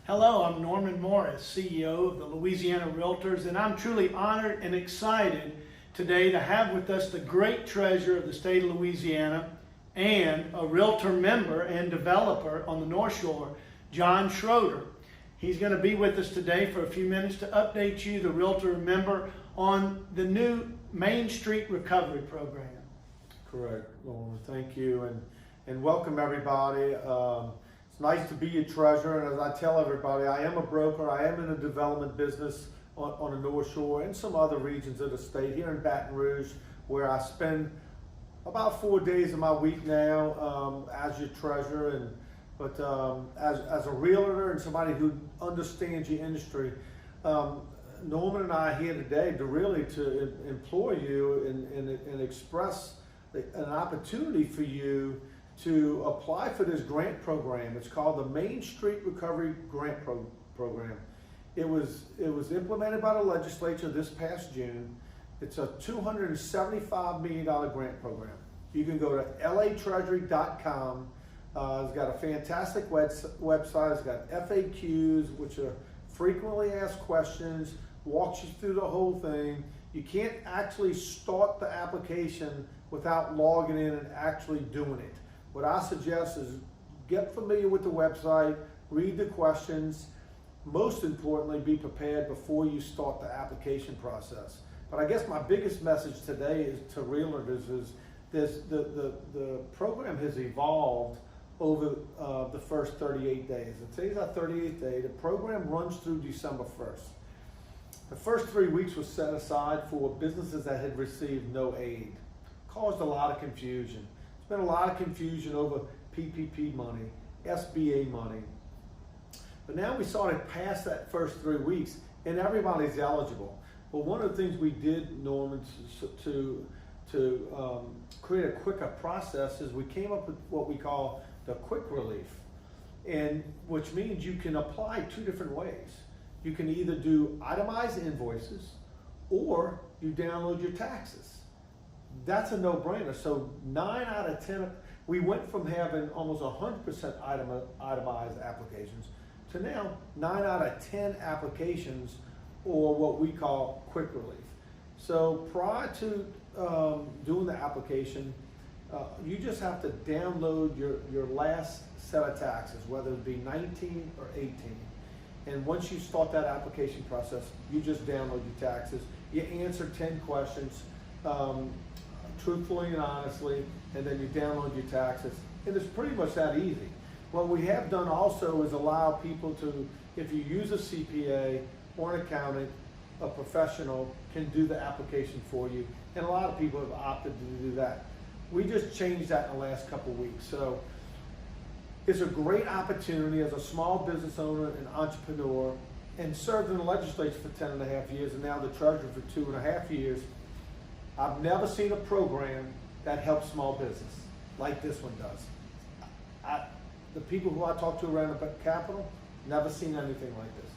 Hello, I'm Norman Morris, CEO of the Louisiana REALTORS, and I'm truly honored and excited today to have with us the great treasurer of the state of Louisiana and a Realtor member and developer on the North Shore, John Schroder. He's going to be with us today for a few minutes to update you, the Realtor member, on the new Main Street Recovery Program. Correct, Norman. Thank you, and welcome everybody. It's nice to be your treasurer, and as I tell everybody, I am a broker. I am in a development business on the North Shore and some other regions of the state, here in Baton Rouge, where I spend about 4 days of my week now as your treasurer. But as a realtor and somebody who understands your industry, Norman and I are here today to really employ you and express an opportunity for you to apply for this grant program. It's called the Main Street Recovery Grant Program. It was implemented by the legislature this past June. It's a $275 million grant program. You can go to latreasury.com. It's got a fantastic website. It's got FAQs, which are frequently asked questions, walks you through the whole thing. You can't actually start the application without logging in and actually doing it. What I suggest is get familiar with the website, read the questions. Most importantly, be prepared before you start the application process. But I guess my biggest message today is to realtors is the program has evolved over the first 38 days. Today's our 38th day. The program runs through December 1st. The first 3 weeks was set aside for businesses that had received no aid. Caused a lot of confusion. There's been a lot of confusion over PPP money, SBA money. But now we started past that first 3 weeks and everybody's eligible. But one of the things we did, Norman, to create a quicker process is we came up with what we call the quick relief, and which means you can apply two different ways. You can either do itemized invoices or you download your taxes. That's a no-brainer. So 9 out of 10, we went from having almost 100% itemized applications to now 9 out of 10 applications, or what we call quick relief. So prior to doing the application, you just have to download your last set of taxes, whether it be 19 or 18. And once you start that application process, you just download your taxes. You answer 10 questions truthfully and honestly, and then you download your taxes. And it's pretty much that easy. What we have done also is allow people to, if you use a CPA or an accountant, a professional can do the application for you. And a lot of people have opted to do that. We just changed that in the last couple of weeks. So it's a great opportunity as a small business owner and entrepreneur, and served in the legislature for 10.5 years and now the treasurer for 2.5 years. I've never seen a program that helps small business like this one does. The people who I talk to around the Capitol, never seen anything like this.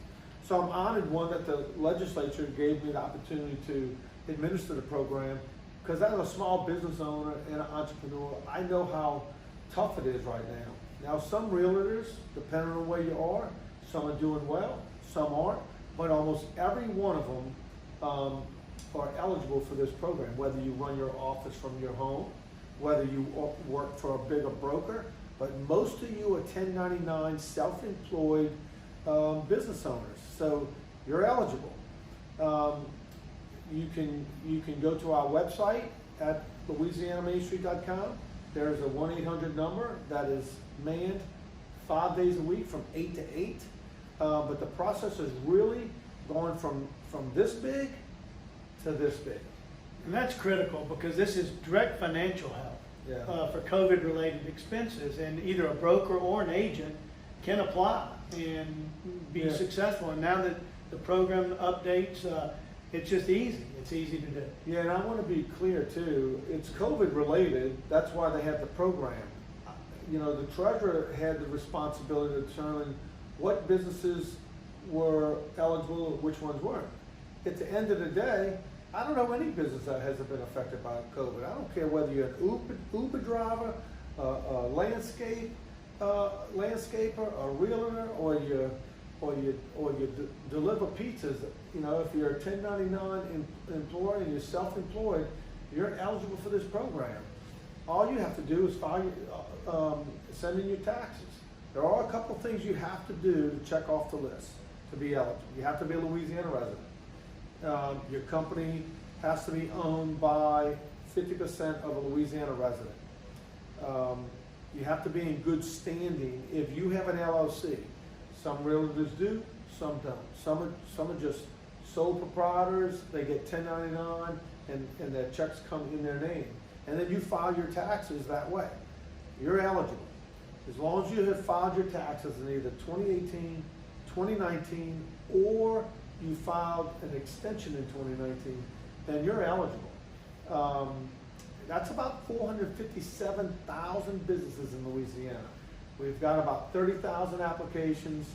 So I'm honored, one, that the legislature gave me the opportunity to administer the program, because as a small business owner and an entrepreneur, I know how tough it is right now. Now, some realtors, depending on where you are, some are doing well, some aren't, but almost every one of them are eligible for this program, whether you run your office from your home, whether you work for a bigger broker, but most of you are 1099 self-employed business owners, so you're eligible. You can go to our website at louisianamainstreet.com. There's a 1-800 number that is manned 5 days a week from 8 to 8. But the process is really going from this big to this big. And that's critical because this is direct financial help for COVID-related expenses, and either a broker or an agent can apply and be successful. And now that the program updates, it's just easy. It's easy to do. Yeah, and I want to be clear too, it's COVID related, that's why they have the program. You know, the treasurer had the responsibility to determine what businesses were eligible and which ones weren't. At the end of the day, I don't know any business that hasn't been affected by COVID. I don't care whether you're an Uber driver, a landscaper, a realtor, or or you deliver pizzas. You know, if you're a 1099 employee and you're self-employed, you're eligible for this program. All you have to do is send in your taxes. There are a couple things you have to do to check off the list to be eligible. You have to be a Louisiana resident. Your company has to be owned by 50% of a Louisiana resident. You have to be in good standing if you have an LLC. Some realtors do, some don't. Some are just sole proprietors. They get 1099 and their checks come in their name. And then you file your taxes that way. You're eligible. As long as you have filed your taxes in either 2018, 2019, or you filed an extension in 2019, then you're eligible. That's about 457,000 businesses in Louisiana. We've got about 30,000 applications.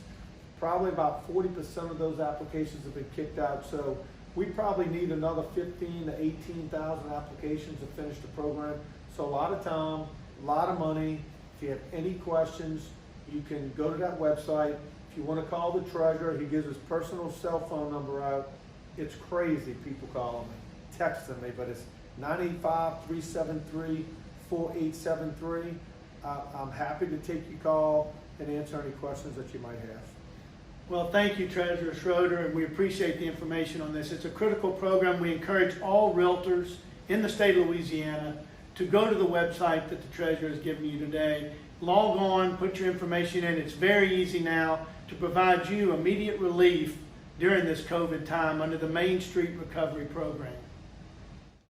Probably about 40% of those applications have been kicked out. So we probably need another 15 to 18,000 applications to finish the program. So a lot of time, a lot of money. If you have any questions, you can go to that website. If you want to call the treasurer, he gives his personal cell phone number out. It's crazy, people calling me, texting me, but it's 985-373-4873. I'm happy to take your call and answer any questions that you might have. Well, thank you, Treasurer Schroder, and we appreciate the information on this. It's a critical program. We encourage all realtors in the state of Louisiana to go to the website that the Treasurer has given you today. Log on, put your information in. It's very easy now to provide you immediate relief during this COVID time under the Main Street Recovery Program.